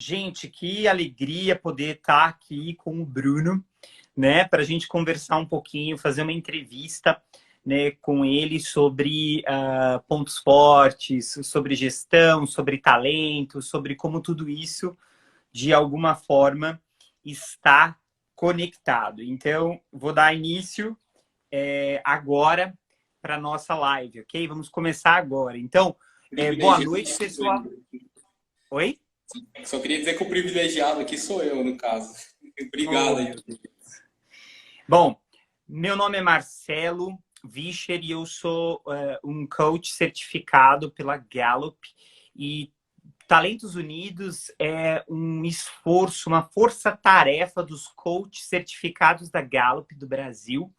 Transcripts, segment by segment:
Gente, que alegria poder estar aqui com o Bruno, né, para a gente conversar um pouquinho, fazer uma entrevista, né, com ele sobre pontos fortes, sobre gestão, sobre talento, sobre como tudo isso, de alguma forma, está conectado. Então, vou dar início agora para a nossa live, ok? Vamos começar agora. Então, boa noite, pessoal. Oi? Só queria dizer que o privilegiado aqui sou eu, no caso. Obrigado Oh, aí. meu Deus. Bom, meu nome é Marcelo Vischer e eu sou um coach certificado pela Gallup. E Talentos Unidos é um esforço, uma força-tarefa dos coaches certificados da Gallup do Brasil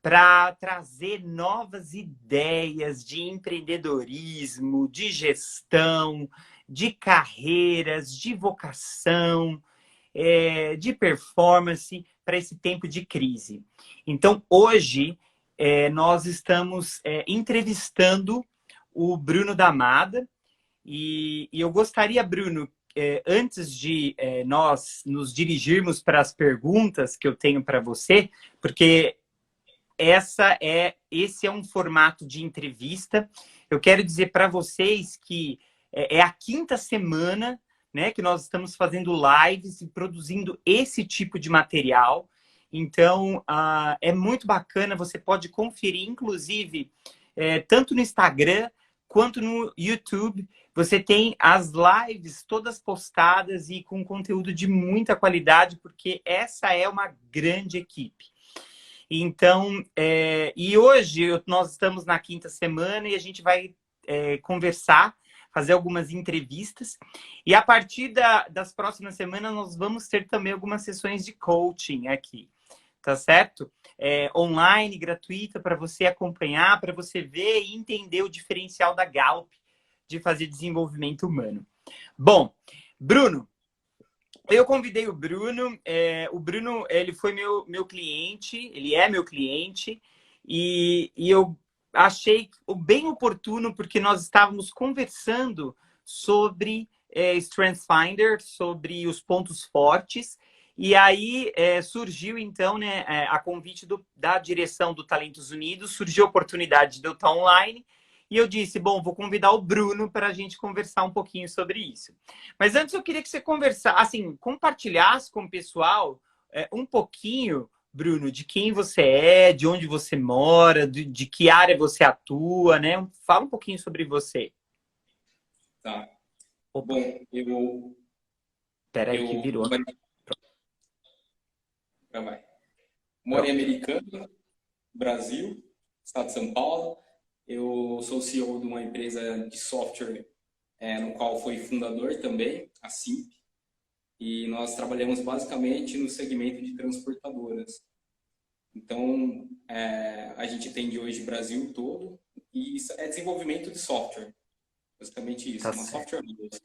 para trazer novas ideias de empreendedorismo, de gestão, de carreiras, de vocação, de performance para esse tempo de crise. Então, hoje, nós estamos entrevistando o Bruno Damada e eu gostaria, Bruno, antes de nós nos dirigirmos para as perguntas que eu tenho para você, porque esse é um formato de entrevista. Eu quero dizer para vocês que é a quinta semana, né, que nós estamos fazendo lives e produzindo esse tipo de material. Então, é muito bacana. Você pode conferir, inclusive, tanto no Instagram quanto no YouTube. Você tem as lives todas postadas e com conteúdo de muita qualidade, porque essa é uma grande equipe. Então, e hoje nós estamos na quinta semana e a gente vai conversar, fazer algumas entrevistas. E a partir das próximas semanas nós vamos ter também algumas sessões de coaching aqui, tá certo? Online, gratuita, para você acompanhar, para você ver e entender o diferencial da Gallup de fazer desenvolvimento humano. Bom, Bruno, eu convidei o Bruno ele foi meu cliente, ele é meu cliente, e eu achei bem oportuno, porque nós estávamos conversando sobre StrengthsFinder, sobre os pontos fortes, e aí surgiu então, né, a convite da direção do Talentos Unidos, surgiu a oportunidade de eu estar online, e eu disse, bom, vou convidar o Bruno para a gente conversar um pouquinho sobre isso. Mas antes eu queria que você conversasse, assim, compartilhasse com o pessoal um pouquinho, Bruno, de quem você é, de onde você mora, de que área você atua, né? Fala um pouquinho sobre você. Tá. Opa, Bom, peraí que eu virou. vai. Moro em Pronto. Americana, Brasil, estado de São Paulo. Eu sou CEO de uma empresa de software, no qual fui fundador também, a Simp. E nós trabalhamos basicamente no segmento de transportadoras. Então, a gente atende hoje o Brasil todo e isso é desenvolvimento de software. Basicamente isso, Tá uma certo. software house.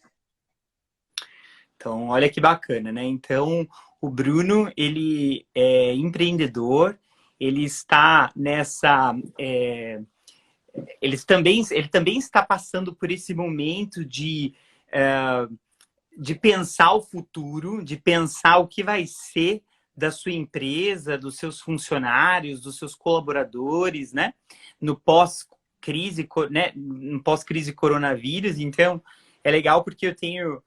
Então, olha que bacana, né? Então, o Bruno, ele é empreendedor, ele está nessa... ele também está passando por esse momento de pensar o futuro, de pensar o que vai ser da sua empresa, dos seus funcionários, dos seus colaboradores, né? No pós-crise, né? No pós-crise coronavírus. Então, é legal porque eu tenho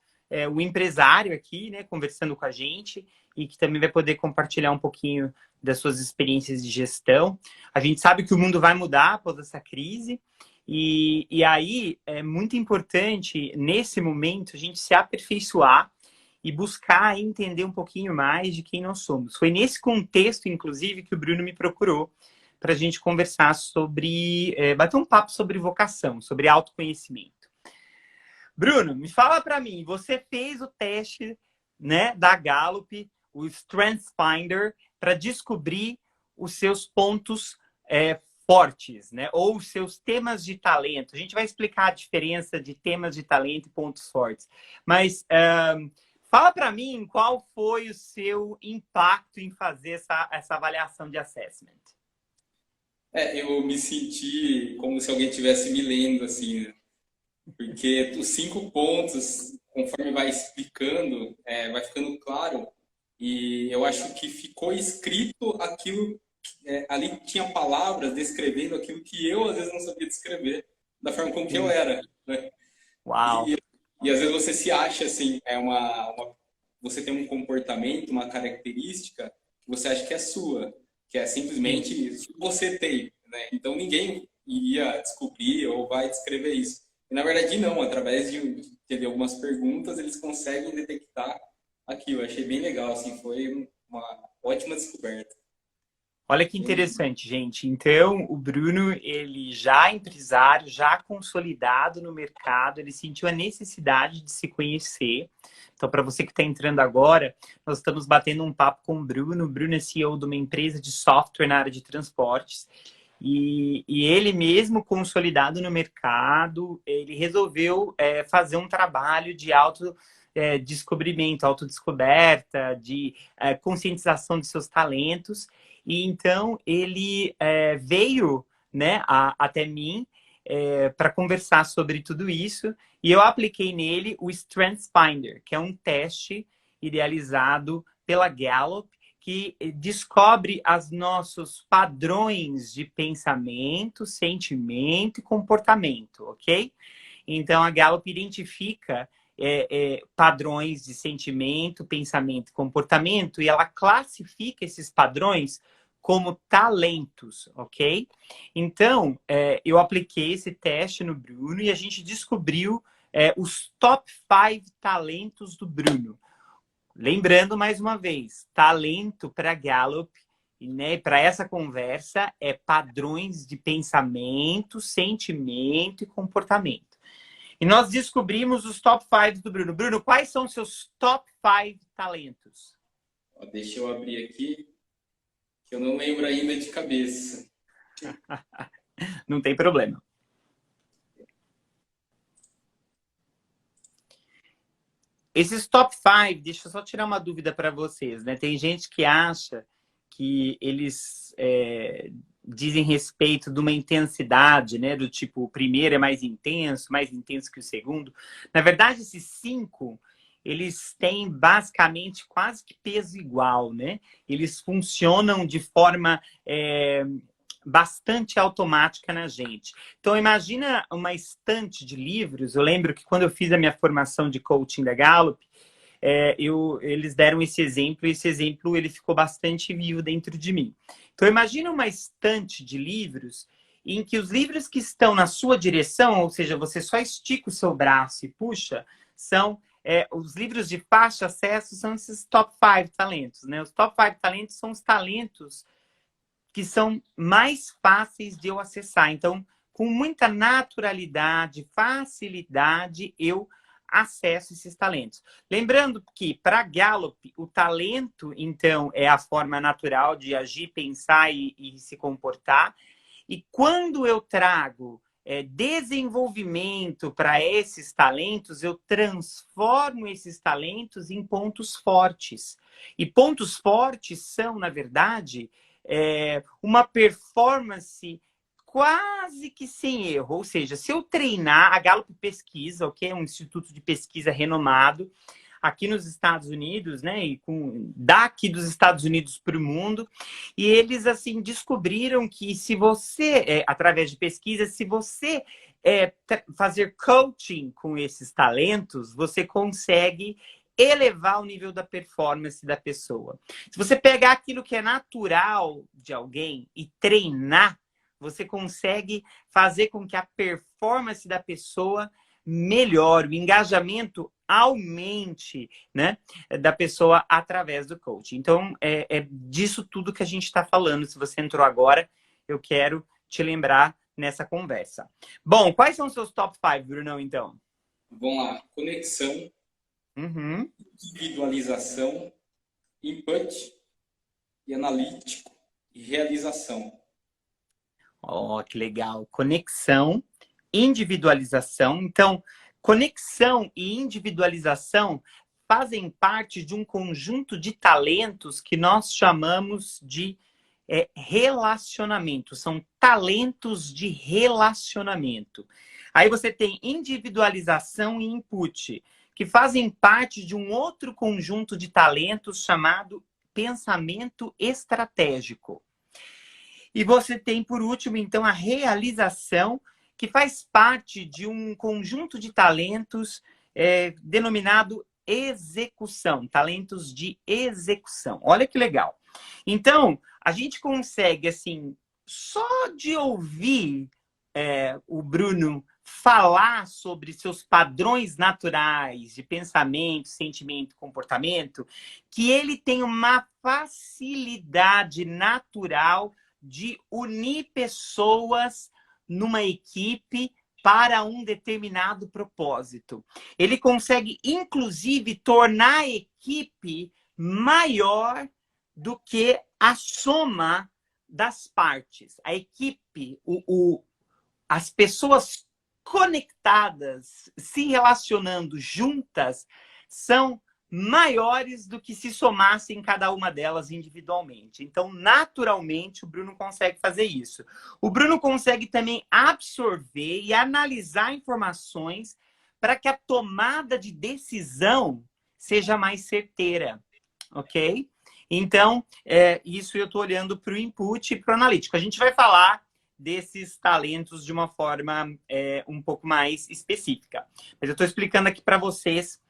o empresário aqui, né? Conversando com a gente e que também vai poder compartilhar um pouquinho das suas experiências de gestão. A gente sabe que o mundo vai mudar após essa crise. E aí é muito importante, nesse momento, a gente se aperfeiçoar e buscar entender um pouquinho mais de quem nós somos. Foi nesse contexto, inclusive, que o Bruno me procurou para a gente conversar sobre, bater um papo sobre vocação, sobre autoconhecimento. Bruno, me fala para mim, você fez o teste, né, da Gallup, o StrengthsFinder, para descobrir os seus pontos fortes, né? Ou os seus temas de talento. A gente vai explicar a diferença de temas de talento e pontos fortes. Mas fala para mim qual foi o seu impacto em fazer essa avaliação de assessment. Eu me senti como se alguém estivesse me lendo, assim, né? Porque os 5 pontos conforme vai explicando, vai ficando claro. E eu acho que ficou escrito aquilo, ali tinha palavras descrevendo aquilo que eu às vezes não sabia descrever, da forma como que eu Sim. era, né? Uau! E às vezes você se acha assim, você tem um comportamento, uma característica que você acha que é sua, que é Sim. simplesmente isso que você tem, né? Então ninguém iria descobrir ou vai descrever isso. E, na verdade, não, através de algumas perguntas, eles conseguem detectar aquilo. Eu achei bem legal, assim, foi uma ótima descoberta. Olha que Bem, interessante, gente. Então, o Bruno, ele já é empresário, já consolidado no mercado, ele sentiu a necessidade de se conhecer. Então, para você que está entrando agora, nós estamos batendo um papo com o Bruno. O Bruno é CEO de uma empresa de software na área de transportes. E ele mesmo, consolidado no mercado, ele resolveu fazer um trabalho de descobrimento, autodescoberta, de conscientização de seus talentos. E então ele veio, né, até mim para conversar sobre tudo isso. E eu apliquei nele o Strengths Finder, que é um teste idealizado pela Gallup, que descobre os nossos padrões de pensamento, sentimento e comportamento, ok? Então, a Gallup identifica padrões de sentimento, pensamento e comportamento e ela classifica esses padrões como talentos, ok? Então, eu apliquei esse teste no Bruno e a gente descobriu os top 5 talentos do Bruno. Lembrando mais uma vez, talento para Gallup, né, para essa conversa é padrões de pensamento, sentimento e comportamento. E nós descobrimos os top 5 do Bruno. Bruno, quais são os seus top 5 talentos? deixa eu abrir aqui, que eu não lembro ainda de cabeça. Não tem problema. Esses top 5, deixa eu só tirar uma dúvida para vocês, né? Tem gente que acha que eles dizem respeito de uma intensidade, né? Do tipo, o primeiro é mais intenso que o segundo. Na verdade, esses 5, eles têm basicamente quase que peso igual, né? Eles funcionam de forma bastante automática na gente. Então, imagina uma estante de livros. Eu lembro que quando eu fiz a minha formação de coaching da Gallup, eles deram esse exemplo ele ficou bastante vivo dentro de mim. Então, imagina uma estante de livros em que os livros que estão na sua direção, ou seja, você só estica o seu braço e puxa, são os livros de fácil acesso, são esses top 5 talentos, né? Os top 5 talentos são os talentos que são mais fáceis de eu acessar. Então, com muita naturalidade, facilidade, eu acesso esses talentos. Lembrando que, para Gallup, o talento, então, é a forma natural de agir, pensar e se comportar. E quando eu trago desenvolvimento para esses talentos, eu transformo esses talentos em pontos fortes. E pontos fortes são, na verdade, uma performance quase que sem erro. Ou seja, se eu treinar, a Gallup pesquisa, ok? É um instituto de pesquisa renomado aqui nos Estados Unidos, né? E daqui dos Estados Unidos para o mundo. E eles, assim, descobriram que se você, através de pesquisa, se você fazer coaching com esses talentos, você consegue elevar o nível da performance da pessoa. Se você pegar aquilo que é natural de alguém e treinar, você consegue fazer com que a performance da pessoa melhore, o engajamento aumente, né, da pessoa através do coaching. Então, é disso tudo que a gente está falando. Se você entrou agora, eu quero te lembrar nessa conversa. Bom, quais são os seus top 5, Brunão, então? Vamos lá. Conexão, individualização, input e analítico e realização. Oh, que legal. Conexão, individualização. Então, conexão e individualização fazem parte de um conjunto de talentos que nós chamamos de relacionamento. São talentos de relacionamento. Aí você tem individualização e input, que fazem parte de um outro conjunto de talentos chamado pensamento estratégico. E você tem, por último, então, a realização, que faz parte de um conjunto de talentos denominado execução, talentos de execução. Olha que legal. Então, a gente consegue, assim, só de ouvir o Bruno falar sobre seus padrões naturais de pensamento, sentimento, comportamento, que ele tem uma facilidade natural de unir pessoas numa equipe para um determinado propósito. Ele consegue, inclusive, tornar a equipe maior do que a soma das partes. A equipe, as pessoas conectadas, se relacionando juntas, são maiores do que se somassem cada uma delas individualmente. Então, naturalmente, o Bruno consegue fazer isso. O Bruno consegue também absorver e analisar informações para que a tomada de decisão seja mais certeira, ok? Então, isso eu estou olhando para o input e para o analítico. A gente vai falar desses talentos de uma forma um pouco mais específica. Mas eu estou explicando aqui para vocês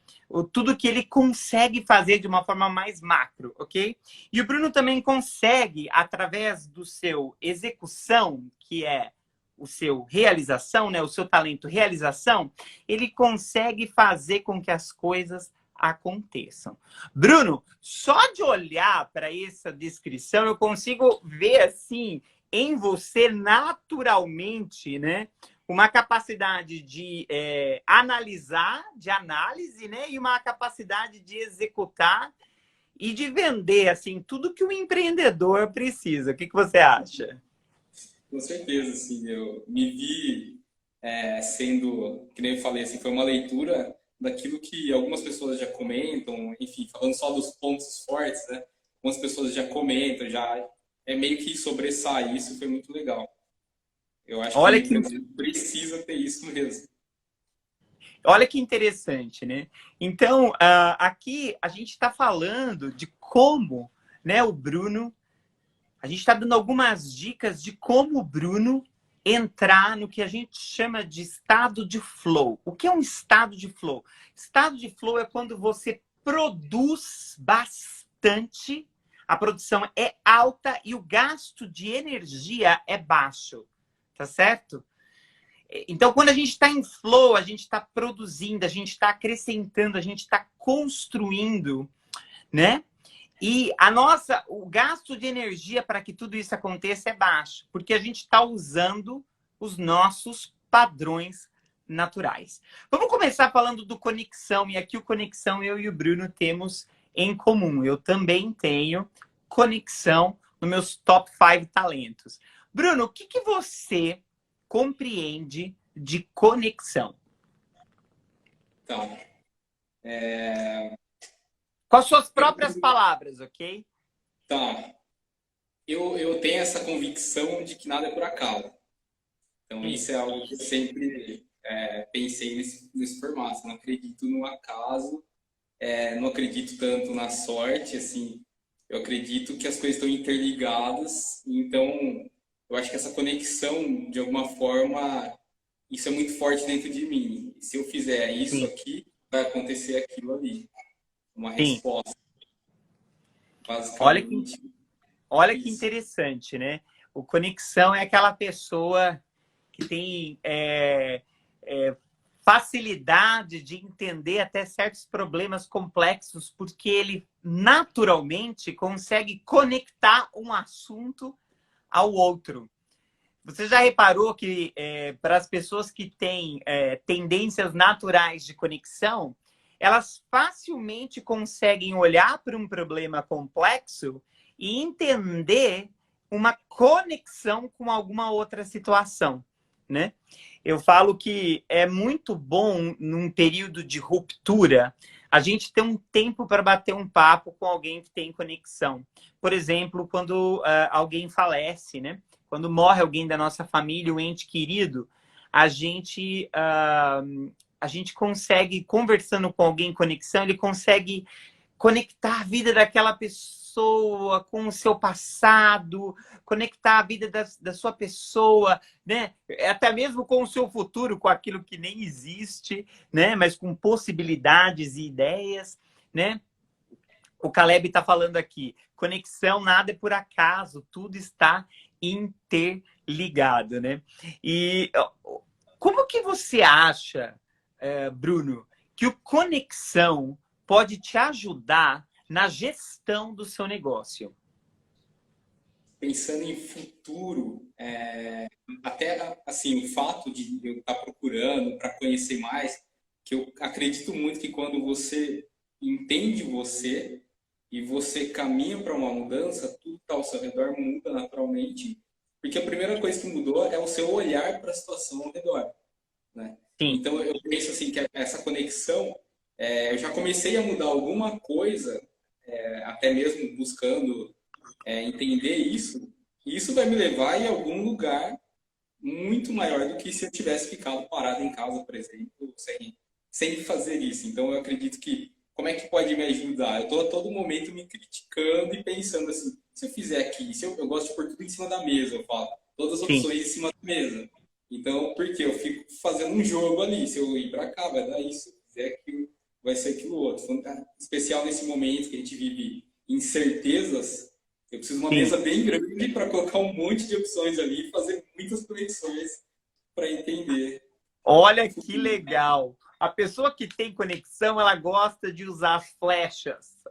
tudo que ele consegue fazer de uma forma mais macro, ok? E o Bruno também consegue, através do seu execução, que é o seu realização, né? O seu talento realização, ele consegue fazer com que as coisas aconteçam. Bruno, só de olhar para essa descrição, eu consigo ver, assim, em você naturalmente, né? Uma capacidade de analisar, de análise, né? E uma capacidade de executar e de vender, assim, tudo que o empreendedor precisa. O que você acha? Com certeza, assim, eu me vi sendo, que nem eu falei, assim, foi uma leitura daquilo que algumas pessoas já comentam, enfim, falando só dos pontos fortes, né? Algumas pessoas já comentam, já meio que sobressai isso, foi muito legal. Eu acho que o Olha que empreendedor precisa ter isso mesmo. Olha que interessante, né? Então, aqui a gente está falando de como, né, o Bruno, a gente está dando algumas dicas de como o Bruno entrar no que a gente chama de estado de flow. O que é um estado de flow? Estado de flow é quando você produz bastante, a produção é alta e o gasto de energia é baixo, tá certo? Então, quando a gente está em flow, a gente está produzindo, a gente está acrescentando, a gente está construindo, né? E o gasto de energia para que tudo isso aconteça é baixo, porque a gente está usando os nossos padrões naturais. Vamos começar falando do conexão, e aqui o conexão eu e o Bruno temos em comum. Eu também tenho conexão nos meus top 5 talentos. Bruno, o que você compreende de conexão? Então, Com as suas próprias palavras, ok? tá. Eu tenho essa convicção de que nada é por acaso. Então, Sim. isso é algo que eu sempre pensei nesse formato. Não acredito no acaso, não acredito tanto na sorte, assim. Eu acredito que as coisas estão interligadas. Então, eu acho que essa conexão, de alguma forma, isso é muito forte dentro de mim. Se eu fizer isso Sim. aqui, vai acontecer aquilo ali. Uma Sim. resposta, Olha basicamente. que interessante, né? O conexão é aquela pessoa que tem facilidade de entender até certos problemas complexos, porque ele naturalmente consegue conectar um assunto ao outro. Você já reparou que para as pessoas que têm tendências naturais de conexão, elas facilmente conseguem olhar para um problema complexo e entender uma conexão com alguma outra situação, né? Eu falo que é muito bom, num período de ruptura, a gente ter um tempo para bater um papo com alguém que tem conexão. Por exemplo, quando alguém falece, né? Quando morre alguém da nossa família, um ente querido, a gente a gente consegue, conversando com alguém em conexão, ele consegue conectar a vida daquela pessoa com o seu passado, conectar a vida da sua pessoa, né? Até mesmo com o seu futuro, com aquilo que nem existe, né? Mas com possibilidades e ideias, né? O Caleb está falando aqui, conexão, nada é por acaso, tudo está interligado, né? E como que você acha, Bruno, que o conexão pode te ajudar na gestão do seu negócio? Pensando em futuro, até assim, o fato de eu estar procurando para conhecer mais, que eu acredito muito que quando você entende você e você caminha para uma mudança, tudo que está ao seu redor muda naturalmente, porque a primeira coisa que mudou é o seu olhar para a situação ao redor, né? Sim, Então eu penso assim que essa conexão, eu já comecei a mudar alguma coisa, até mesmo buscando entender isso, e isso vai me levar em algum lugar muito maior do que se eu tivesse ficado parado em casa, por exemplo, sem fazer isso. Então, eu acredito que, como é que pode me ajudar? Eu estou a todo momento me criticando e pensando assim, se eu fizer aqui, se eu gosto de pôr tudo em cima da mesa, eu falo, todas as sim. opções em cima da mesa. Então, porque eu fico fazendo um jogo ali, se eu ir para cá, vai dar isso, se eu fizer aquilo, vai ser aquilo outro. Então, especial nesse momento que a gente vive incertezas, eu preciso de uma Sim. mesa bem grande para colocar um monte de opções ali e fazer muitas conexões para entender o Olha que futuro. legal. A pessoa que tem conexão, ela gosta de usar flechas.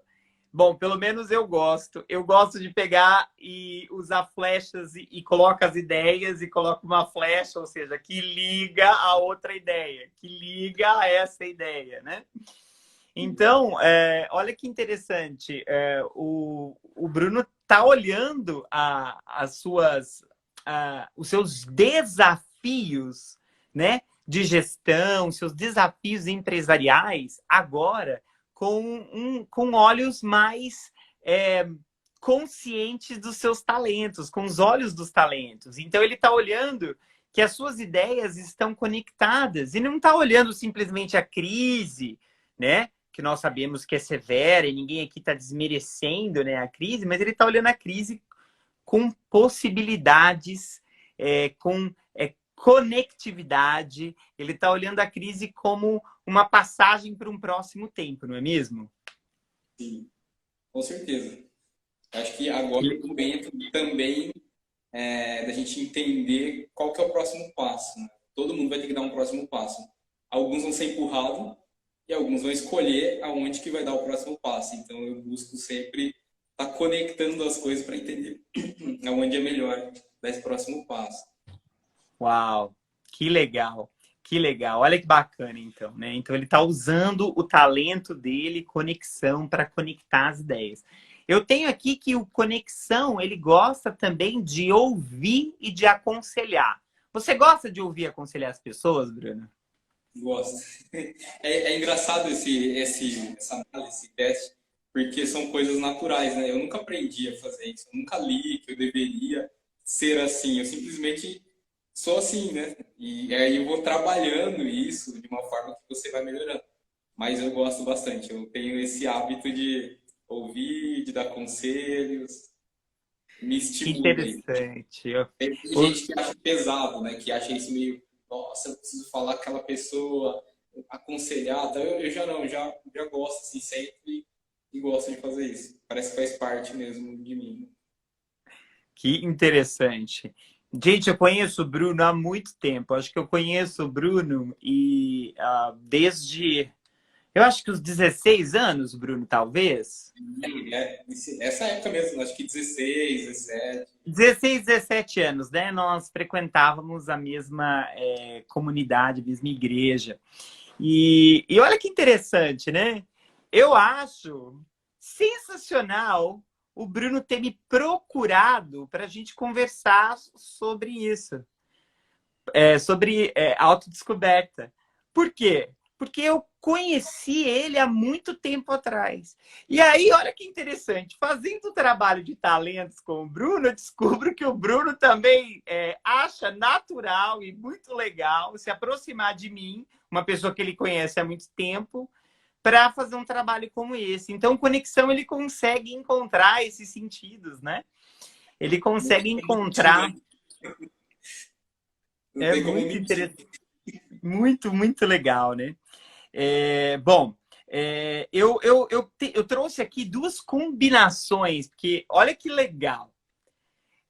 Bom, pelo menos eu gosto. Eu gosto de pegar e usar flechas e coloco as ideias e coloco uma flecha, ou seja, que liga a outra ideia, que liga a essa ideia, né? Então, olha que interessante. O Bruno está olhando os seus desafios, né, de gestão, seus desafios empresariais agora com olhos mais conscientes dos seus talentos, com os olhos dos talentos. Então, ele está olhando que as suas ideias estão conectadas e não está olhando simplesmente a crise, né? Que nós sabemos que é severa e ninguém aqui está desmerecendo, né, a crise, mas ele está olhando a crise com possibilidades, com conectividade. Ele está olhando a crise como uma passagem para um próximo tempo, não é mesmo? Sim, com certeza. Acho que agora é o momento também da gente entender qual que é o próximo passo, né? Todo mundo vai ter que dar um próximo passo. Alguns vão ser empurrados e alguns vão escolher aonde que vai dar o próximo passo. Então eu busco sempre estar conectando as coisas para entender aonde é melhor dar esse próximo passo. Uau, que legal, que legal. Olha que bacana, então, né? Então ele está usando o talento dele, conexão, para conectar as ideias. Eu tenho aqui que o conexão, ele gosta também de ouvir e de aconselhar. Você gosta de ouvir e aconselhar as pessoas, Bruno? Gosto. É engraçado essa análise, esse teste, porque são coisas naturais, né? Eu nunca aprendi a fazer isso, eu nunca li que eu deveria ser assim, eu simplesmente sou assim, né? E aí eu vou trabalhando isso de uma forma que você vai melhorando. Mas eu gosto bastante, eu tenho esse hábito de ouvir, de dar conselhos, me Que estimula. interessante. Tem gente que acha pesado, né? Que acha isso meio, nossa, eu preciso falar com aquela pessoa, aconselhar. Então eu já não, já gosto assim sempre e gosto de fazer isso. Parece que faz parte mesmo de mim. Que interessante. Gente, eu conheço o Bruno há muito tempo. Acho que eu conheço o Bruno desde, eu acho que os 16 anos, Bruno, talvez. Essa época mesmo, acho que 16, 17. 16, 17 anos, né? Nós frequentávamos a mesma comunidade, a mesma igreja. E olha que interessante, né? Eu acho sensacional o Bruno ter me procurado para a gente conversar sobre isso, sobre autodescoberta. Por quê? Porque eu conheci ele há muito tempo atrás. E aí, olha que interessante, fazendo o trabalho de talentos com o Bruno, eu descubro que o Bruno também acha natural e muito legal se aproximar de mim, uma pessoa que ele conhece há muito tempo, para fazer um trabalho como esse. Então, conexão, ele consegue encontrar esses sentidos, né? Ele consegue encontrar... Não É tem como muito mentir. interessante. Muito, muito legal, né? Bom, eu trouxe aqui duas combinações, porque olha que legal.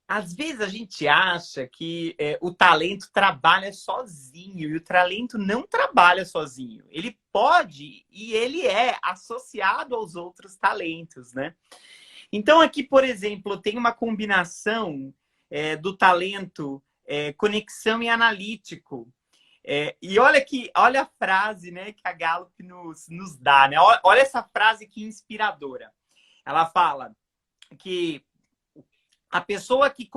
Às vezes a gente acha que o talento trabalha sozinho, e o talento não trabalha sozinho. Ele pode e ele é associado aos outros talentos, né? Então aqui, por exemplo, tem uma combinação do talento conexão e analítico. E olha a frase, né, que a Gallup nos dá, né? Olha essa frase que inspiradora. Ela fala que a pessoa que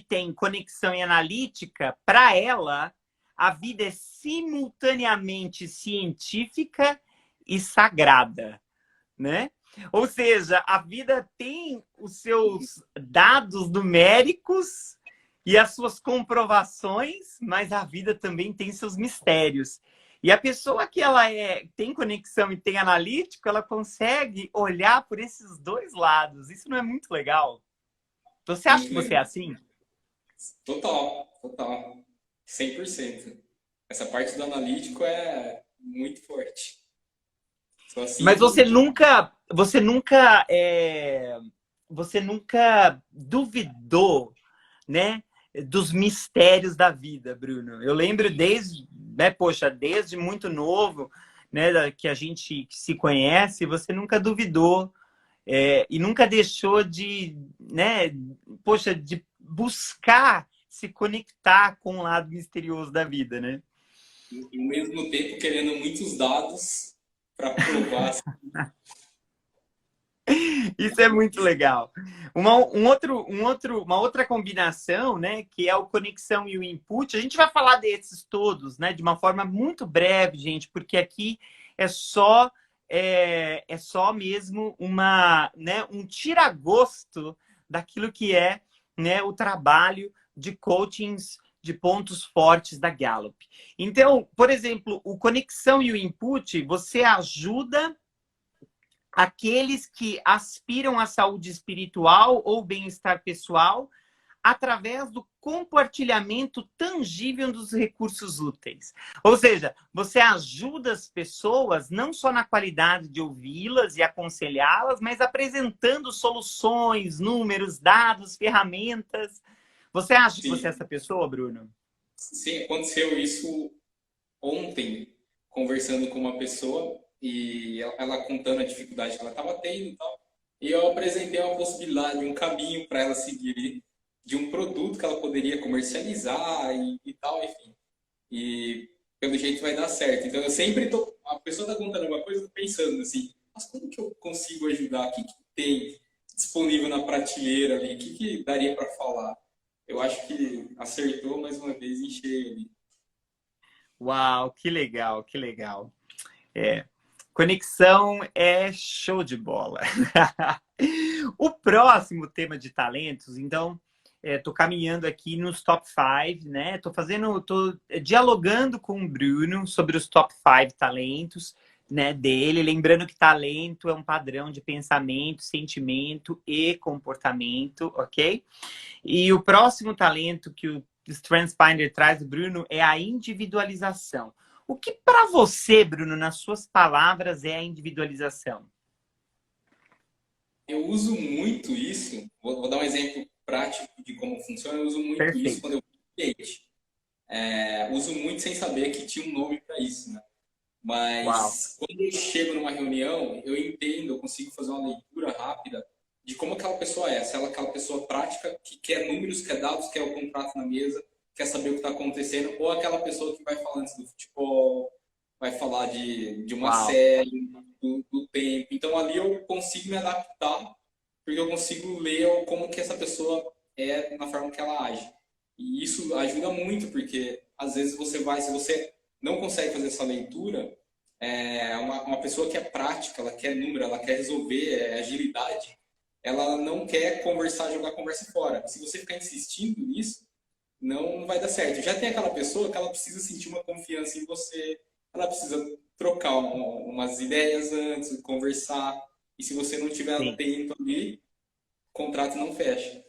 tem conexão e analítica, para ela, a vida é simultaneamente científica e sagrada, né? Ou seja, a vida tem os seus dados numéricos e as suas comprovações, mas a vida também tem seus mistérios. E a pessoa que ela tem conexão e tem analítico, ela consegue olhar por esses dois lados. Isso não é muito legal? Você acha Muito que você é legal. assim? Total, total. 100%. Essa parte do analítico é muito forte. Sou Mas assim, você nunca duvidou, né, dos mistérios da vida, Bruno. Eu lembro desde muito novo, né, que a gente se conhece, você nunca duvidou e nunca deixou né, de buscar se conectar com o lado misterioso da vida, né? ao mesmo tempo querendo muitos dados para provar. Isso é muito legal. Uma outra combinação, né, que é o conexão e o input. A gente vai falar desses todos, né, de uma forma muito breve, gente, porque aqui é só mesmo um tira-gosto daquilo que é, né, o trabalho de coachings de pontos fortes da Gallup. Então, por exemplo, o conexão e o input, você ajuda aqueles que aspiram à saúde espiritual ou bem-estar pessoal através do compartilhamento tangível dos recursos úteis. Ou seja, você ajuda as pessoas não só na qualidade de ouvi-las e aconselhá-las, mas apresentando soluções, números, dados, ferramentas. Você acha que você é Sim, essa pessoa, Bruno? sim, aconteceu isso ontem, conversando com uma pessoa e ela contando a dificuldade que ela estava tendo e tal. E eu apresentei uma possibilidade, um caminho para ela seguir de um produto que ela poderia comercializar e tal, enfim. E pelo jeito vai dar certo. Então eu sempre tô, a pessoa está contando alguma coisa, eu tô pensando assim, mas como que eu consigo ajudar? O que, que tem disponível na prateleira ali? O que, que daria para falar? Eu acho que acertou mais uma vez em cheio ali. Uau, que legal, que legal. É, conexão é show de bola. O próximo tema de talentos, então, estou caminhando aqui nos top 5, né? Tô dialogando com o Bruno sobre os top 5 talentos, né, dele. Lembrando que talento é um padrão de pensamento, sentimento e comportamento, ok? E o próximo talento que o StrengthsFinder traz, Bruno, é a individualização. O que para você, Bruno, nas suas palavras, é a individualização? Eu uso muito isso, vou dar um exemplo prático de como funciona, eu uso muito isso Perfeito. quando eu vou no cliente. Uso muito sem saber que tinha um nome para isso, né? Uau. Mas quando eu chego numa reunião, eu entendo, eu consigo fazer uma leitura rápida de como aquela pessoa é. Se ela é aquela pessoa prática, que quer números, quer dados, quer o contrato na mesa, quer saber o que está acontecendo, ou aquela pessoa que vai falar antes do futebol, vai falar de uma Uau. série, do tempo. Então ali eu consigo me adaptar, porque eu consigo ler como que essa pessoa é na forma que ela age. E isso ajuda muito, porque às vezes você vai, se você não consegue fazer essa leitura, uma pessoa que é prática, ela quer número, ela quer resolver, agilidade, ela não quer conversar, jogar a conversa fora. Se você ficar insistindo nisso, não vai dar certo. Já tem aquela pessoa que ela precisa sentir uma confiança em você, ela precisa trocar umas ideias antes, conversar. E se você não estiver Sim. atento ali, o contrato não fecha.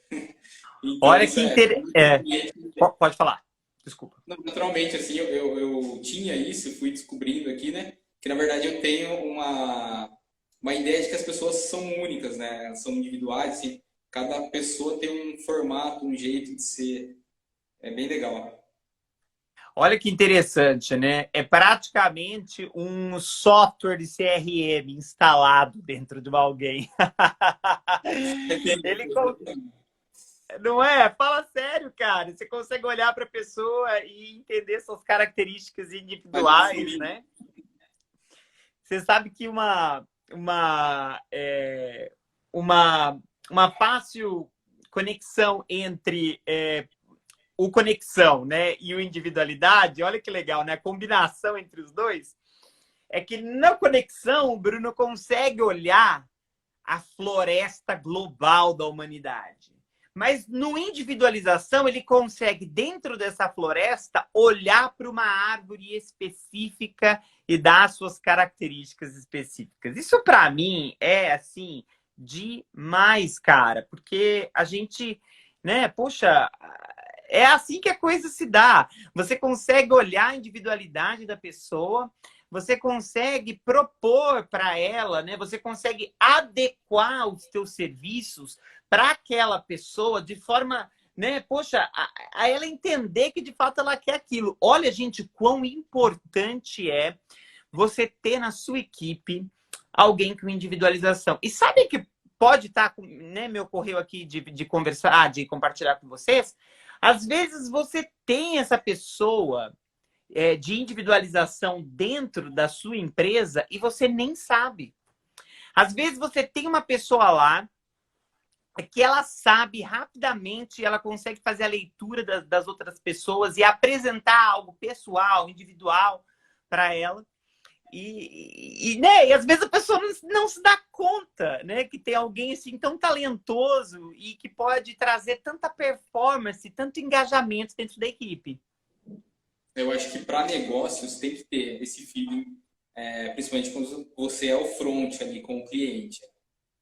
Então, Olha isso que pode falar. Desculpa. naturalmente, assim, eu tinha isso, fui descobrindo aqui, né? Que na verdade eu tenho uma ideia de que as pessoas são únicas, né? São individuais, assim, cada pessoa tem um formato, um jeito de ser. É bem legal. Olha que interessante, né? É praticamente um software de CRM instalado dentro de alguém. Ele não é? Fala sério, cara. Você consegue olhar para a pessoa e entender suas características individuais, né? Você sabe que uma, uma fácil conexão entre o conexão, né, e o individualidade, olha que legal, né? A combinação entre os dois é que na conexão o Bruno consegue olhar a floresta global da humanidade. Mas no individualização, ele consegue, dentro dessa floresta, olhar para uma árvore específica e dar suas características específicas. Isso, para mim, é assim, demais, cara, porque a gente, né, poxa, é assim que a coisa se dá. Você consegue olhar a individualidade da pessoa, você consegue propor para ela, né? Você consegue adequar os teus serviços para aquela pessoa de forma, né? Poxa, a ela entender que de fato ela quer aquilo. Olha, gente, quão importante é você ter na sua equipe alguém com individualização. E sabe que pode estar, né? Me ocorreu aqui de conversar, de compartilhar com vocês. Às vezes você tem essa pessoa de individualização dentro da sua empresa e você nem sabe. Às vezes você tem uma pessoa lá que ela sabe rapidamente, ela consegue fazer a leitura das outras pessoas e apresentar algo pessoal, individual para ela. Né, e às vezes a pessoa não se dá conta, né, que tem alguém assim tão talentoso e que pode trazer tanta performance, tanto engajamento dentro da equipe. Eu acho que para negócios tem que ter esse feeling, principalmente quando você é o front ali com o cliente.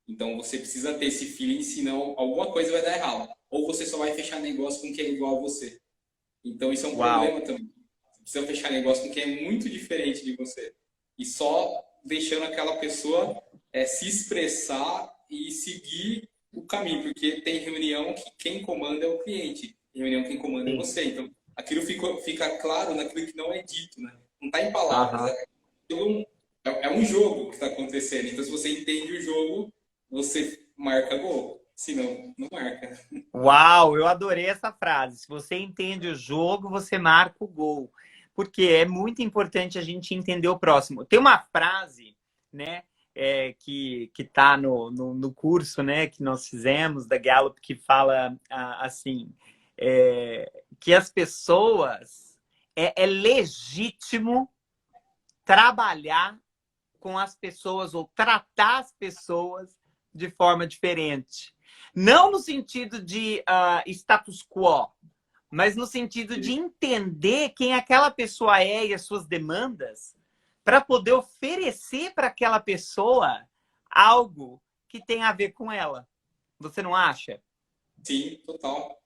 Então você precisa ter esse feeling, senão alguma coisa vai dar errado. Ou você só vai fechar negócio com quem é igual a você. Então isso é um Uau! problema também. Você precisa fechar negócio com quem é muito diferente de você. E só deixando aquela pessoa se expressar e seguir o caminho. Porque tem reunião que quem comanda é o cliente. Tem reunião que quem comanda é Sim. você. Então aquilo fica claro naquilo que não é dito, né? Não está em palavras. Aham. É um jogo que está acontecendo. Então se você entende o jogo, você marca gol. Senão, não marca. Uau, eu adorei essa frase. Se você entende o jogo, você marca o gol. Porque é muito importante a gente entender o próximo. Tem uma frase, né, que tá no curso, né, que nós fizemos da Gallup, que fala assim, que as pessoas, é legítimo trabalhar com as pessoas ou tratar as pessoas de forma diferente. Não no sentido de status quo, mas no sentido de entender quem aquela pessoa é e as suas demandas para poder oferecer para aquela pessoa algo que tem a ver com ela. Você não acha? Sim, total.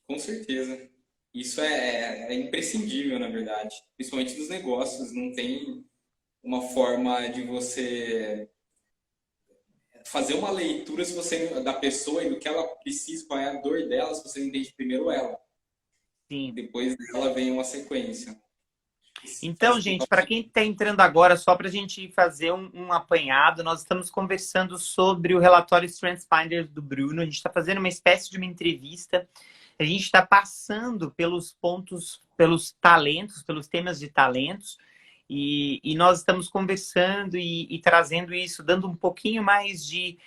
Com certeza. Isso é imprescindível, na verdade. Principalmente nos negócios. Não tem uma forma de você fazer uma leitura se você, da pessoa e do que ela precisa, qual é a dor dela, se você entende primeiro ela. Sim. Depois dela vem uma sequência. Isso Então, faz gente, total para quem está entrando agora, só para a gente fazer um apanhado, nós estamos conversando sobre o relatório StrengthsFinder do Bruno. A gente está fazendo uma espécie de uma entrevista. A gente está passando pelos pontos, pelos talentos, pelos temas de talentos. E nós estamos conversando e trazendo isso, dando um pouquinho mais de...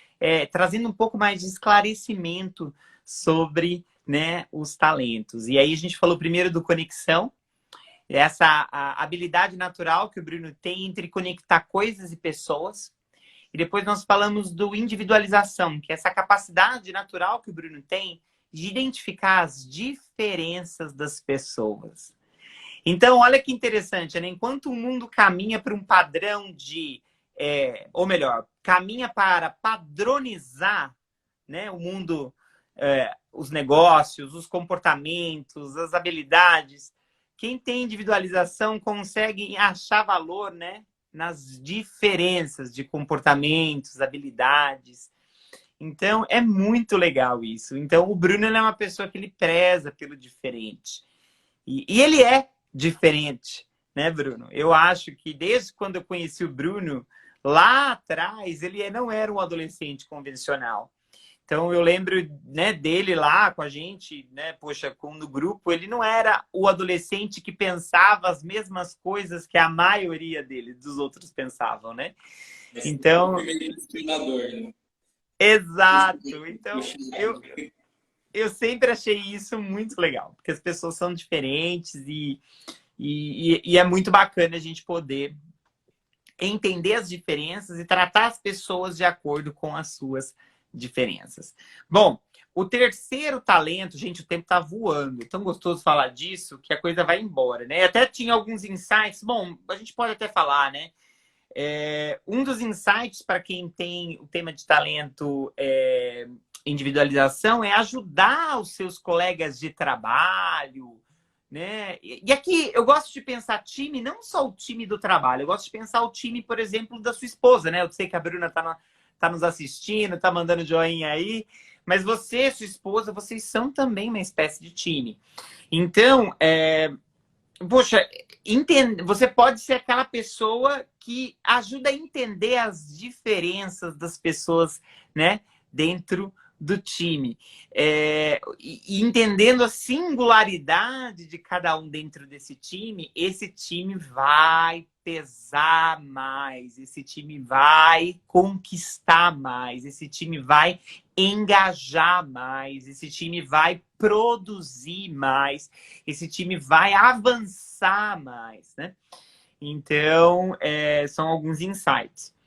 trazendo um pouco mais de esclarecimento sobre, né, os talentos. E aí a gente falou primeiro do conexão, essa a habilidade natural que o Bruno tem entre conectar coisas e pessoas. E depois nós falamos do individualização, que é essa capacidade natural que o Bruno tem de identificar as diferenças das pessoas. Então, olha que interessante, né? Enquanto o mundo caminha para um padrão de, ou melhor, caminha para padronizar, né, o mundo, os negócios, os comportamentos, as habilidades, quem tem individualização consegue achar valor, né, nas diferenças de comportamentos, habilidades. Então, é muito legal isso. Então, o Bruno é uma pessoa que ele preza pelo diferente. E ele é diferente, né, Bruno? Eu acho que desde quando eu conheci o Bruno, lá atrás, ele não era um adolescente convencional. Então, eu lembro, né, dele lá com a gente, né, poxa, no grupo, ele não era o adolescente que pensava as mesmas coisas que a maioria dos outros pensavam, né? Então, Né? exato. Então, eu sempre achei isso muito legal, porque as pessoas são diferentes e é muito bacana a gente poder entender as diferenças e tratar as pessoas de acordo com as suas diferenças. Bom, o terceiro talento, gente, o tempo tá voando. Tão gostoso falar disso que a coisa vai embora, né? Até tinha alguns insights. Bom, a gente pode até falar, né? Um dos insights para quem tem o tema de talento individualização é ajudar os seus colegas de trabalho, né? E aqui eu gosto de pensar time, não só o time do trabalho, eu gosto de pensar o time, por exemplo, da sua esposa, né? Eu sei que a Bruna tá nos assistindo, tá mandando joinha aí, mas você, sua esposa, vocês são também uma espécie de time. Então, poxa, você pode ser aquela pessoa que ajuda a entender as diferenças das pessoas, né, dentro do time. E entendendo a singularidade de cada um dentro desse time, esse time vai pesar mais, esse time vai conquistar mais, esse time vai engajar mais, esse time vai produzir mais, esse time vai avançar mais, né? Então, são alguns insights.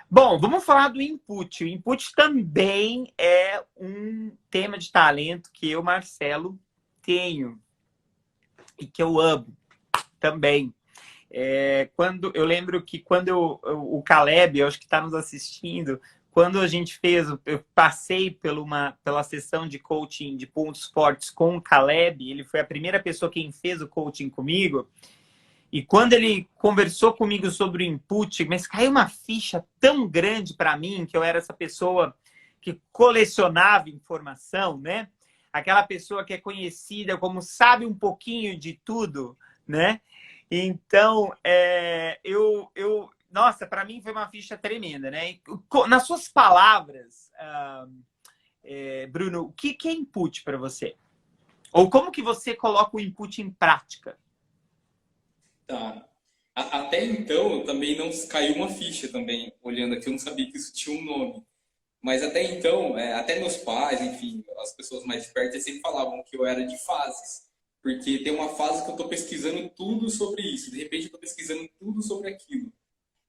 Bom, vamos falar do input. O input também é um tema de talento que eu, Marcelo, tenho e que eu amo também. Eu lembro que quando o Caleb, eu acho que está nos assistindo, quando a gente eu passei pela sessão de coaching de pontos fortes com o Caleb, ele foi a primeira pessoa quem fez o coaching comigo. E quando ele conversou comigo sobre o input, mas caiu uma ficha tão grande para mim, que eu era essa pessoa que colecionava informação, né? Aquela pessoa que é conhecida como sabe um pouquinho de tudo, né? Então, nossa, para mim foi uma ficha tremenda, né? Nas suas palavras, Bruno, o que é input para você? Ou como que você coloca o input em prática? Tá. Até então, também não caiu uma ficha também, olhando aqui, eu não sabia que isso tinha um nome. Mas até então, até meus pais, enfim, as pessoas mais de perto, sempre falavam que eu era de fases. Porque tem uma fase que eu estou pesquisando tudo sobre isso, de repente eu estou pesquisando tudo sobre aquilo.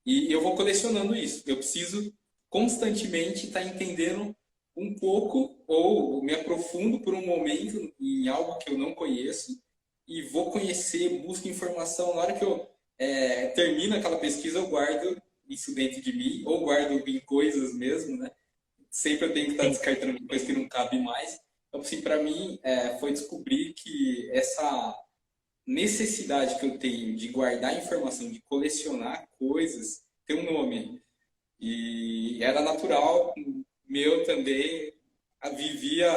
E eu vou colecionando isso. Eu preciso constantemente estar entendendo um pouco, ou me aprofundo por um momento em algo que eu não conheço, e vou conhecer, busco informação. Na hora que eu termino aquela pesquisa, eu guardo isso dentro de mim, ou guardo em coisas mesmo, né? Sempre eu tenho que estar descartando coisa que não cabe mais. Então, assim, para mim, foi descobrir que essa necessidade que eu tenho de guardar informação, de colecionar coisas, tem um nome. E era natural, meu também, vivia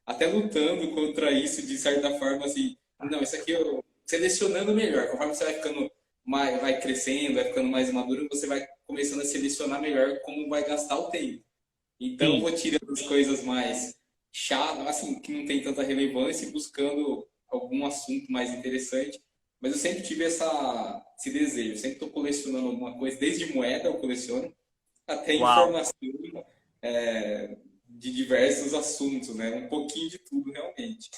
até lutando contra isso, de certa forma, assim, não, isso aqui eu selecionando melhor. Conforme você vai ficando vai crescendo, vai ficando mais maduro, você vai começando a selecionar melhor como vai gastar o tempo. Então, eu vou tirando as coisas mais chatas, assim, que não tem tanta relevância, e buscando algum assunto mais interessante. Mas eu sempre tive esse desejo, eu sempre estou colecionando alguma coisa, desde moeda eu coleciono, até informação de diversos assuntos, né? Um pouquinho de tudo, realmente.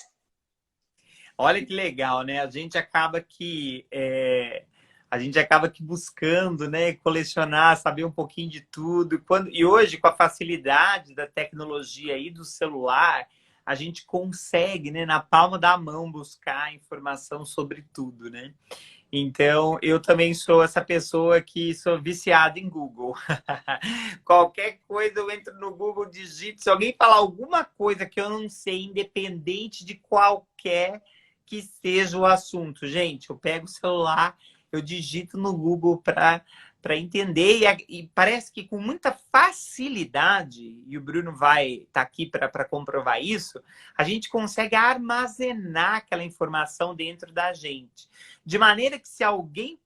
Olha que legal, né? A gente acaba que buscando, né, colecionar, saber um pouquinho de tudo. E hoje, com a facilidade da tecnologia e do celular, a gente consegue, né, na palma da mão, buscar informação sobre tudo, né? Então, eu também sou essa pessoa que sou viciada em Google. Qualquer coisa eu entro no Google, digito. Se alguém falar alguma coisa que eu não sei, independente de qualquer que seja o assunto, gente, eu pego o celular, eu digito no Google para entender. E parece que com muita facilidade, e o Bruno vai estar aqui para comprovar isso, a gente consegue armazenar aquela informação dentro da gente. De maneira que se alguém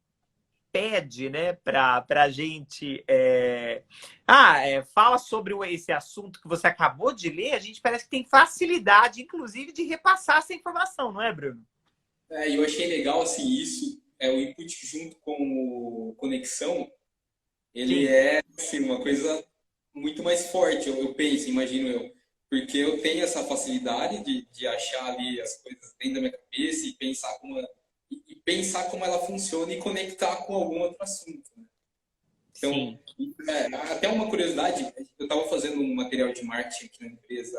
pede, né, para a gente fala sobre esse assunto que você acabou de ler, a gente parece que tem facilidade, inclusive, de repassar essa informação, não é, Bruno? Eu achei legal, assim, isso, o input junto com o conexão, ele Sim, é, assim, uma coisa muito mais forte, eu penso, imagino eu. Porque eu tenho essa facilidade de achar ali as coisas dentro da minha cabeça e pensar e pensar como ela funciona e conectar com algum outro assunto, né? Então, sim, até uma curiosidade, eu estava fazendo um material de marketing aqui na empresa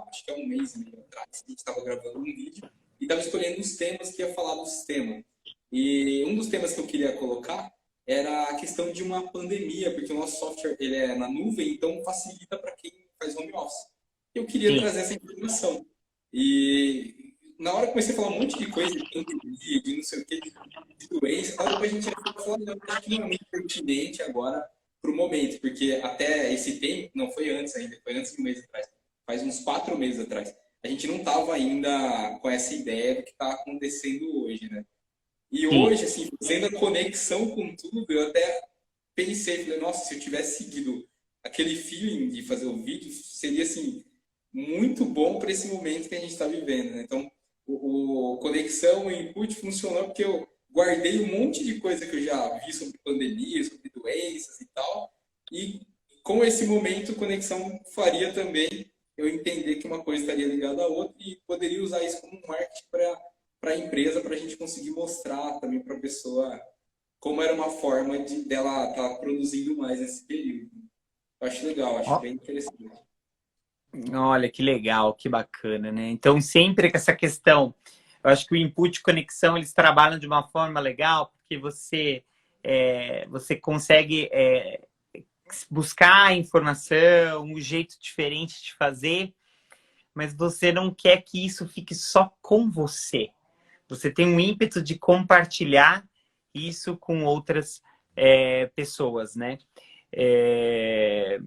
acho que é um mês e meio atrás, a gente estava gravando um vídeo e estava escolhendo os temas que ia falar do sistema. E um dos temas que eu queria colocar era a questão de uma pandemia, porque o nosso software ele é na nuvem, então facilita para quem faz home office. Eu queria sim. trazer essa informação. E na hora eu comecei a falar um monte de coisa, de pandemia, de não sei o que, de doença, tal, depois a gente falou, não, acho que não é muito pertinente agora para o momento, porque até esse tempo, não foi antes ainda, foi antes de um mês atrás, faz uns 4 meses atrás, a gente não estava ainda com essa ideia do que está acontecendo hoje, né? E Sim. hoje, assim, fazendo a conexão com tudo, eu até pensei, falei, nossa, se eu tivesse seguido aquele feeling de fazer o vídeo, seria, assim, muito bom para esse momento que a gente está vivendo, né? Então, o conexão e input funcionou porque eu guardei um monte de coisa que eu já vi sobre pandemia, sobre doenças e tal, e com esse momento, conexão faria também eu entender que uma coisa estaria ligada à outra e poderia usar isso como um marketing para a empresa, para a gente conseguir mostrar também para a pessoa como era uma forma dela estar produzindo mais nesse período. Eu acho legal, acho Ó, bem interessante. olha que legal, que bacana, né? Então, sempre com essa questão, eu acho que o input e conexão eles trabalham de uma forma legal, porque você consegue buscar a informação, um jeito diferente de fazer, mas você não quer que isso fique só com você. Você tem um ímpeto de compartilhar isso com outras pessoas, né? É,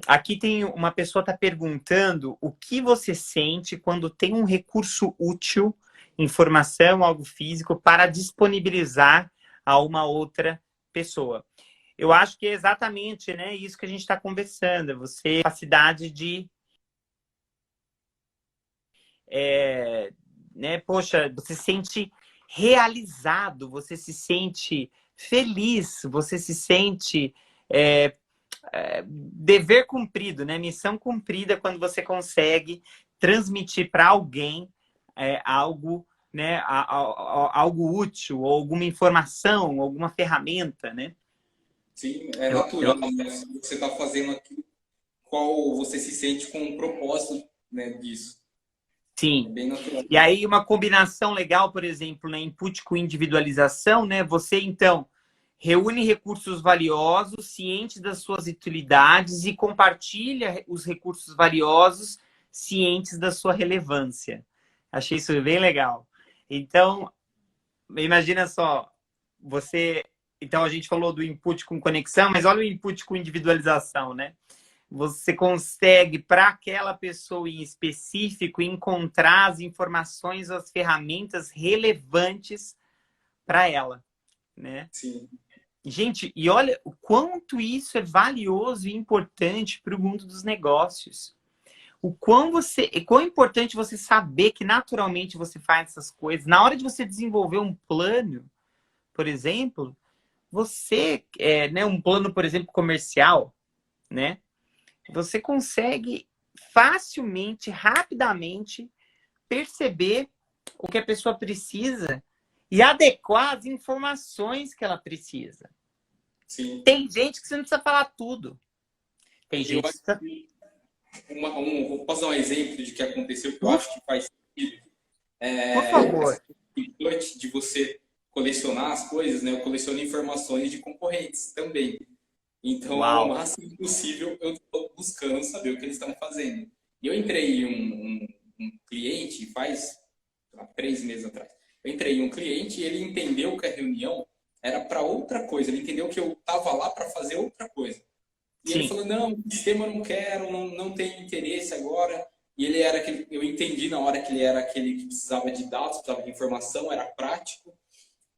Aqui tem uma pessoa está perguntando o que você sente quando tem um recurso útil, informação, algo físico, para disponibilizar a uma outra pessoa. Eu acho que é exatamente, né, isso que a gente está conversando. Você capacidade de, né, poxa, você se sente realizado, você se sente feliz, você se sente é, dever cumprido, né? Missão cumprida quando você consegue transmitir para alguém algo, né? Algo útil, ou alguma informação, alguma ferramenta, né? Sim, é Eu, eu, natural, né? Você está fazendo aquilo, qual você se sente com o propósito, né, disso. É sim. bem natural. E aí uma combinação legal, por exemplo, né? Input com individualização, né? Você então reúne recursos valiosos, ciente das suas utilidades e compartilha os recursos valiosos, cientes da sua relevância. Achei isso bem legal. Então, imagina só, você. Então, a gente falou do input com conexão, mas olha o input com individualização, né? Você consegue, para aquela pessoa em específico, encontrar as informações, as ferramentas relevantes para ela, né? Sim. Gente, e olha o quanto isso é valioso e importante para o mundo dos negócios. Quão importante você saber que naturalmente você faz essas coisas. Na hora de você desenvolver um plano, por exemplo, né, um plano, por exemplo, comercial, né? Você consegue facilmente, rapidamente perceber o que a pessoa precisa e adequar as informações que ela precisa. Sim. Tem gente que você não precisa falar tudo. Tem Eu gente acho que... que posso dar um exemplo de que aconteceu que eu acho que faz sentido. Por favor. De você colecionar as coisas, né? Eu coleciono informações de concorrentes também. Então, ao Uau. máximo possível, eu estou buscando saber o que eles estão fazendo. E eu entrei em um cliente faz 3 meses atrás. Eu entrei em um cliente e ele entendeu que a reunião era para outra coisa. Ele entendeu que eu estava lá para fazer outra coisa. E ele Sim. falou, não, o sistema eu não quero, não tenho interesse agora. E ele era aquele, eu entendi na hora que ele era aquele que precisava de dados, precisava de informação, era prático.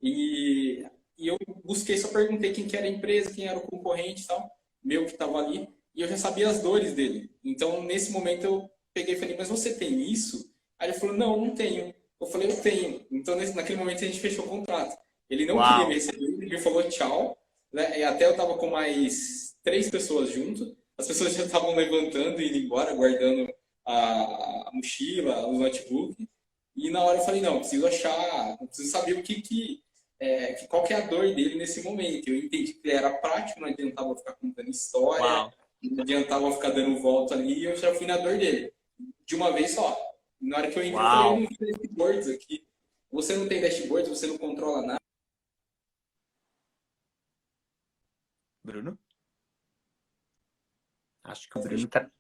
E eu busquei, só perguntei quem que era a empresa, quem era o concorrente e tal, meu que estava ali, e eu já sabia as dores dele. Então, nesse momento, eu peguei e falei, mas você tem isso? Aí ele falou, não, não tenho. Eu falei, eu tenho. Então, naquele momento, a gente fechou o contrato. Ele não queria me Uau. receber, ele falou tchau, né? E até eu estava com mais 3 pessoas junto, as pessoas já estavam levantando e indo embora, guardando a mochila, o notebook. E na hora eu falei, não, preciso achar, preciso saber o qual que é a dor dele nesse momento. Eu entendi que ele era prático, não adiantava ficar contando história, Uau. não adiantava ficar dando volta ali, e eu já fui na dor dele. De uma vez só. Na hora que eu entrei, eu falei, eu Uau. não tenho dashboards aqui. Você não tem dashboards, você não controla nada. Bruno? Acho que o Bruno tá...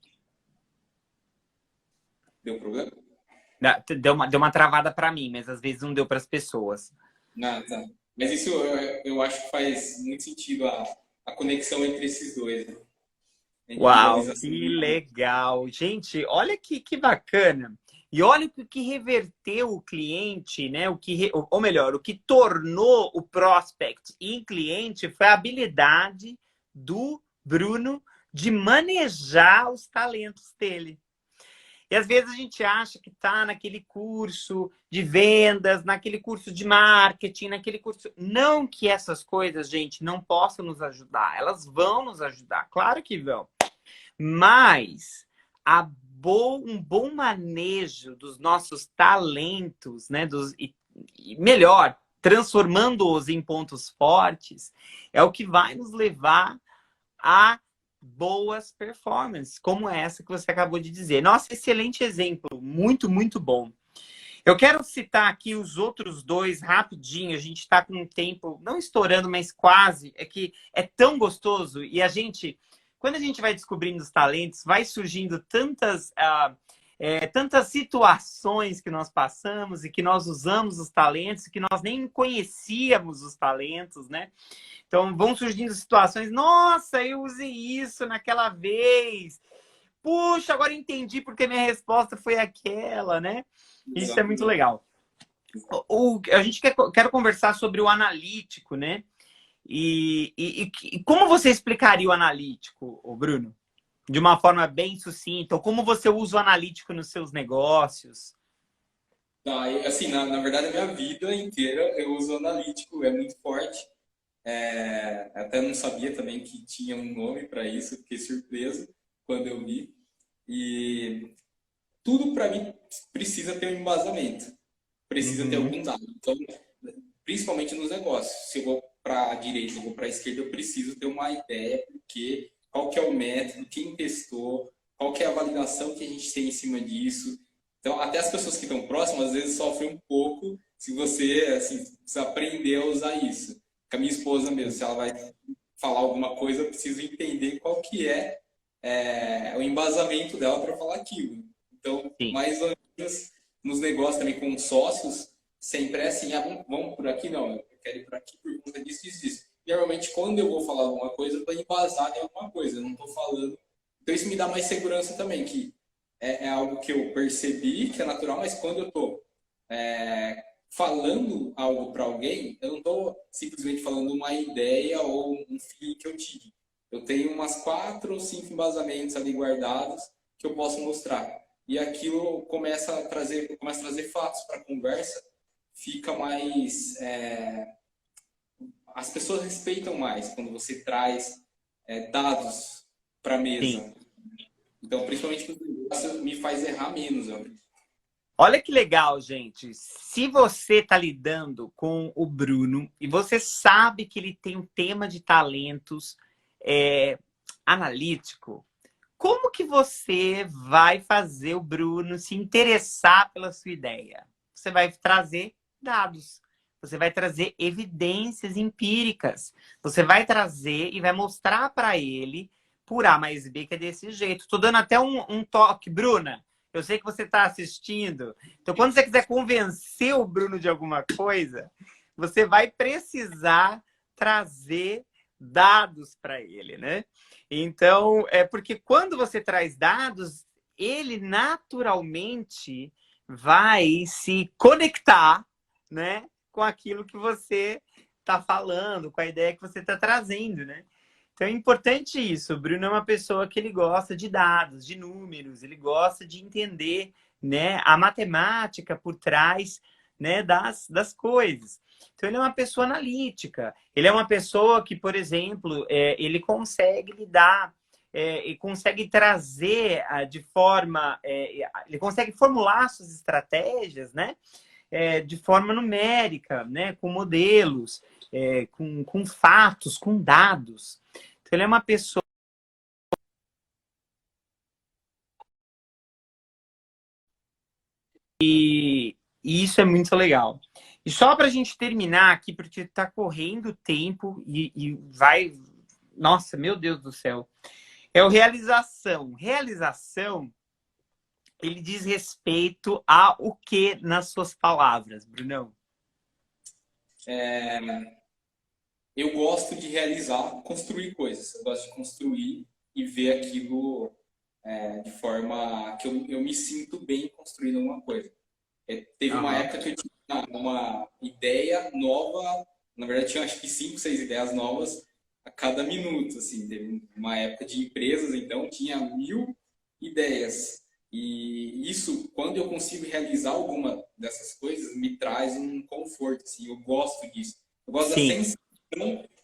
Deu problema? Deu uma travada para mim, mas às vezes não deu para as pessoas. Não, tá. Mas isso eu acho que faz muito sentido a conexão entre esses dois, né? A Uau, individualização. que legal. Gente, olha que bacana. E olha o que reverteu o cliente, né? Ou melhor, o que tornou o prospect em cliente foi a habilidade do Bruno de manejar os talentos dele. E às vezes a gente acha que está naquele curso de vendas, naquele curso de marketing, naquele curso. Não que essas coisas, gente, não possam nos ajudar. Elas vão nos ajudar, claro que vão. Mas um bom manejo dos nossos talentos, né? E melhor, transformando-os em pontos fortes, é o que vai nos levar a boas performances, como essa que você acabou de dizer. Nossa, excelente exemplo, muito, muito bom. Eu quero citar aqui os outros dois rapidinho. A gente está com um tempo, não estourando, mas quase. É que é tão gostoso. E quando a gente vai descobrindo os talentos, vai surgindo tantas situações que nós passamos e que nós usamos os talentos, que nós nem conhecíamos os talentos, né? Então, vão surgindo situações. Nossa, eu usei isso naquela vez. Puxa, agora entendi porque minha resposta foi aquela, né? Isso é muito legal. A gente quer conversar sobre o analítico, né? E como você explicaria o analítico, Bruno? De uma forma bem sucinta. Ou como você usa o analítico nos seus negócios? Tá, assim, na verdade, a minha vida inteira eu uso o analítico, é muito forte. Até não sabia também que tinha um nome para isso, fiquei surpreso quando eu vi. E tudo para mim precisa ter um embasamento, precisa ter algum dado. Então, principalmente nos negócios, se eu vou para a direita, eu vou para a esquerda, eu preciso ter uma ideia, porque qual que é o método, quem testou, qual que é a validação que a gente tem em cima disso. Então, até as pessoas que estão próximas, às vezes, sofrem um pouco se você assim, precisa aprender a usar isso. Com a minha esposa mesmo, se ela vai falar alguma coisa, eu preciso entender qual que é o embasamento dela para falar aquilo. Então, Sim. mais ou menos, nos negócios também com sócios, sempre é assim, vamos por aqui? Não, eu quero ir por aqui por conta disso, disso, disso. E, normalmente, quando eu vou falar alguma coisa, eu estou embasado em alguma coisa, eu não estou falando. Então, isso me dá mais segurança também, que é algo que eu percebi, que é natural, mas quando eu estou falando algo para alguém, eu não estou simplesmente falando uma ideia ou um feeling que eu tive. Eu tenho umas 4 ou 5 embasamentos ali guardados que eu posso mostrar. E aquilo começa a trazer fatos para a conversa, fica mais... as pessoas respeitam mais quando você traz dados para a mesa. Sim. Então, principalmente, me faz errar menos, eu acredito. Olha que legal, gente. Se você está lidando com o Bruno e você sabe que ele tem um tema de talentos é, analítico, como que você vai fazer o Bruno se interessar pela sua ideia? Você vai trazer dados, você vai trazer evidências empíricas, você vai trazer e vai mostrar para ele por A mais B que é desse jeito. Estou dando até um toque, Bruna. Eu sei que você está assistindo. Então, quando você quiser convencer o Bruno de alguma coisa, você vai precisar trazer dados para ele, né? Então, é porque quando você traz dados, ele naturalmente vai se conectar, né, com aquilo que você está falando, com a ideia que você está trazendo, né? Então é importante isso. O Bruno é uma pessoa que ele gosta de dados, de números, ele gosta de entender, né, a matemática por trás, né, das coisas. Então ele é uma pessoa analítica. Ele é uma pessoa que, por exemplo, ele consegue lidar e consegue trazer de forma, ele consegue formular suas estratégias, né, de forma numérica, né, com modelos, com fatos, com dados. Então, ele é uma pessoa. E isso é muito legal. E só para a gente terminar aqui, porque está correndo o tempo e vai. Nossa, meu Deus do céu. É o realização. Realização, ele diz respeito a o que nas suas palavras, Brunão? Eu gosto de realizar, construir coisas. Eu gosto de construir e ver aquilo de forma que eu me sinto bem construindo alguma coisa. Teve uma Aham. época que eu tinha uma ideia nova, na verdade tinha acho que 5, 6 ideias novas a cada minuto, assim. Teve uma época de empresas, então tinha 1000 ideias. E isso, quando eu consigo realizar alguma dessas coisas, me traz um conforto, assim. Eu gosto disso. Eu gosto da Sim, sensação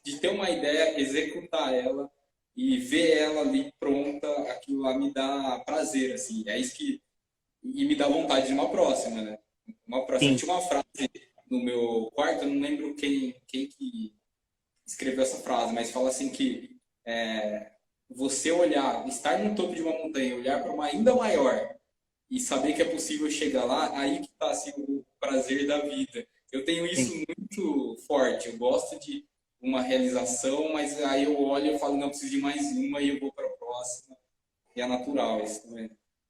de ter uma ideia, executar ela e ver ela ali pronta, aquilo lá me dá prazer, assim. É isso que e me dá vontade de uma próxima, né? Uma próxima. sim, Tinha uma frase no meu quarto, eu não lembro quem que escreveu essa frase, mas fala assim que você olhar, estar no topo de uma montanha, olhar para uma ainda maior e saber que é possível chegar lá, aí que está assim, o prazer da vida. Eu tenho isso sim. muito forte. Eu gosto de uma realização, mas aí eu olho e falo, não, preciso de mais uma e eu vou para a próxima. E é natural isso também.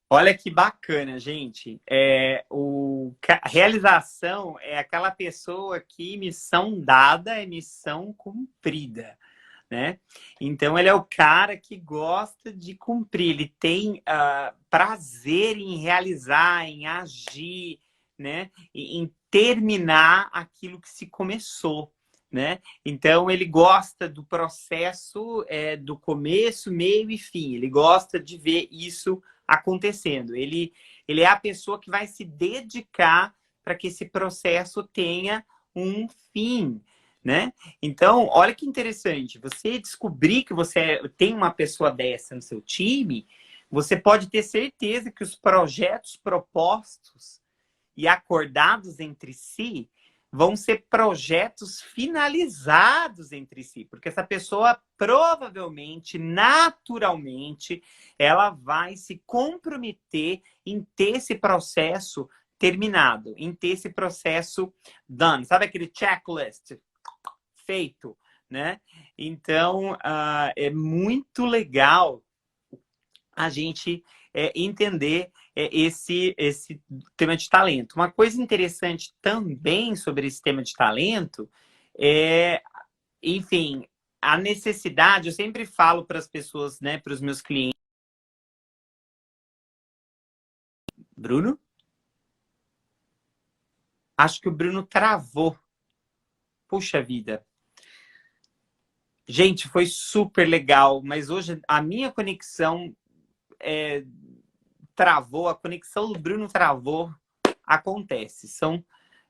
Olha que bacana, gente. A realização é aquela pessoa que missão dada é missão cumprida, né? Então ele é o cara que gosta de cumprir, ele tem prazer em realizar, em agir, né? Em terminar aquilo que se começou, né? Então ele gosta do processo, do começo, meio e fim. Ele gosta de ver isso acontecendo. Ele é a pessoa que vai se dedicar para que esse processo tenha um fim, né? Então, olha que interessante. Você descobrir que você tem uma pessoa dessa no seu time, você pode ter certeza que os projetos propostos e acordados entre si vão ser projetos finalizados entre si, porque essa pessoa provavelmente, naturalmente, ela vai se comprometer em ter esse processo terminado, em ter esse processo done. Sabe aquele checklist feito, né? Então, é muito legal a gente entender esse tema de talento. Uma coisa interessante também sobre esse tema de talento é, enfim, a necessidade, eu sempre falo para as pessoas, né, para os meus clientes. Bruno? Acho que o Bruno travou. Puxa vida. Gente, foi super legal, mas hoje a minha conexão travou, a conexão do Bruno travou. Acontece.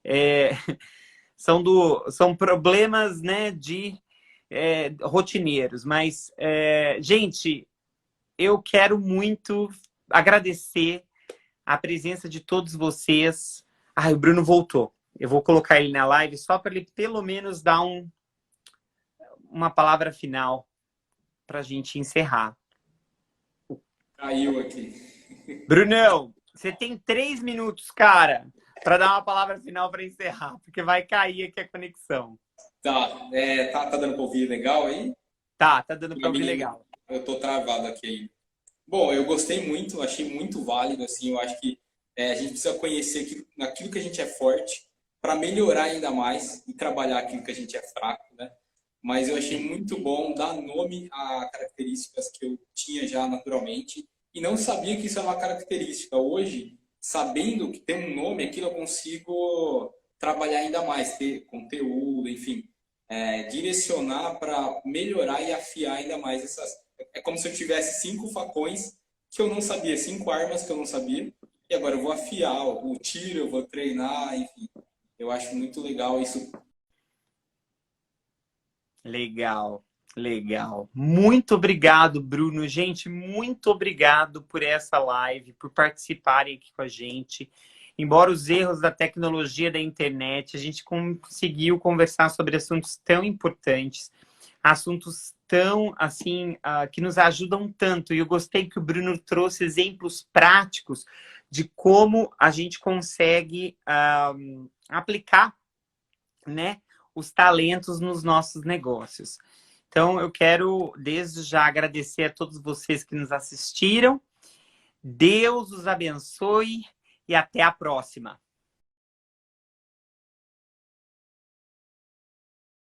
É, são problemas, né, de rotineiros. Mas, gente, eu quero muito agradecer a presença de todos vocês. O Bruno voltou. Eu vou colocar ele na live só para ele pelo menos dar uma palavra final para a gente encerrar. Caiu aqui. Brunão, você tem 3 minutos, cara, para dar uma palavra final para encerrar, porque vai cair aqui a conexão. Tá dando para ouvir legal aí? Tá dando para ouvir legal. Eu tô travado aqui ainda. Bom, eu gostei muito, achei muito válido, assim, eu acho que a gente precisa conhecer naquilo que a gente é forte para melhorar ainda mais e trabalhar aquilo que a gente é fraco, né? Mas eu achei muito bom dar nome a características que eu tinha já naturalmente e não sabia que isso era uma característica. Hoje, sabendo que tem um nome, aquilo eu consigo trabalhar ainda mais, ter conteúdo, enfim, direcionar para melhorar e afiar ainda mais essas. É como se eu tivesse 5 facões que eu não sabia, 5 armas que eu não sabia, e agora eu vou afiar o tiro, eu vou treinar, enfim. Eu acho muito legal isso. Legal. Muito obrigado, Bruno. Gente, muito obrigado por essa live, por participarem aqui com a gente. Embora os erros da tecnologia da internet, a gente conseguiu conversar sobre assuntos tão importantes, assuntos tão, assim, que nos ajudam tanto. E eu gostei que o Bruno trouxe exemplos práticos de como a gente consegue aplicar, né, os talentos nos nossos negócios. Então, eu quero, desde já, agradecer a todos vocês que nos assistiram. Deus os abençoe e até a próxima.